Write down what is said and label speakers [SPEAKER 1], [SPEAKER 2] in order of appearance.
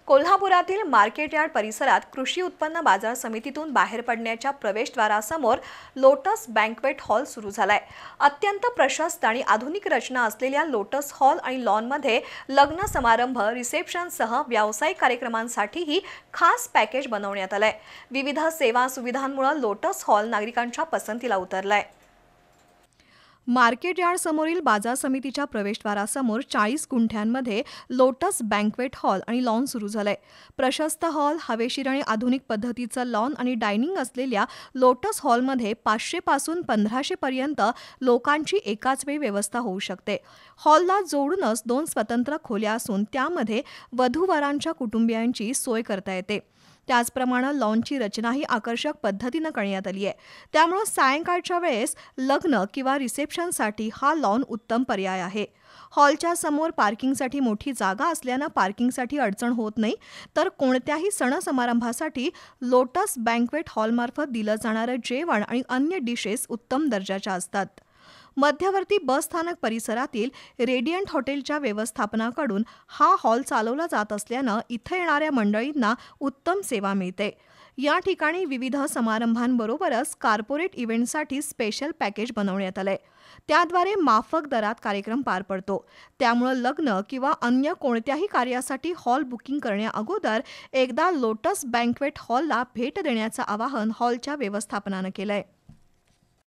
[SPEAKER 1] कोल्हापुरातील market yard परिसरात कृषी उत्पन्न बाजार समितीतून बाहेर पडण्याच्या प्रवेशद्वारासमोर लोटस बँक्वेट हॉल सुरू झालाय। अत्यंत प्रशस्त आणि आधुनिक रचना असलेल्या लोटस हॉल आणि लॉनमध्ये लग्न समारंभ, रिसेप्शनसह व्यावसायिक कार्यक्रमांसाठीही खास पॅकेज बनवण्यात आलंय। विविध सेवा सुविधांमुळे लोटस हॉल नागरिकांच्या पसंतीला उतरलाय। मार्केट यार्ड समोरील बाजार समितीच्या प्रवेशद्वारासमोर 40 गुंठ्यांमध्ये लोटस बँक्वेट हॉल आणि लॉन सुरू झालंय। प्रशस्त हॉल, हवेशीर आणि आधुनिक पद्धतीचं लॉन आणि डायनिंग असलेल्या लोटस हॉलमध्ये 500 पासून 1500 पर्यंत लोकांची एकाच वेळी व्यवस्था होऊ शकते। हॉलला जोडूनच 2 स्वतंत्र खोल्या असून त्यामध्ये वधू-वरांच्या कुटुंबियांची सोय करता येते। त्याचप्रमाणे लॉनची रचनाही आकर्षक पद्धतीनं करण्यात आली आहे। त्यामुळे सायंकाळच्या वेळेस लग्न किंवा रिसेप्शनसाठी हा लॉन उत्तम पर्याय आहे। हॉलच्या समोर पार्किंगसाठी मोठी जागा असल्यानं पार्किंगसाठी अडचण होत नाही, तर कोणत्याही सण-समारंभासाठी लोटस बँक्वेट हॉलमार्फत दिलं जाणारं जेवण आणि अन्य डिशेस उत्तम दर्जाच्या असतात। मध्यवर्ती बस स्थानक परिसरातील रेडियंट हॉटेलच्या व्यवस्थापनाकडून हा हॉल चालवला जात असल्यानं इथं येणाऱ्या मंडळींना उत्तम सेवा मिळते। या ठिकाणी विविध समारंभांबरोबरच कॉर्पोरेट इव्हेंटसाठी स्पेशल पॅकेज बनवण्यात आलंय। त्याद्वारे माफक दरात कार्यक्रम पार पडतो। त्यामुळे लग्न किंवा अन्य कोणत्याही कार्यासाठी हॉल बुकिंग करण्याअगोदर एकदा लोटस बँक्वेट हॉलला भेट देण्याचं आवाहन हॉलच्या व्यवस्थापनानं केलंय।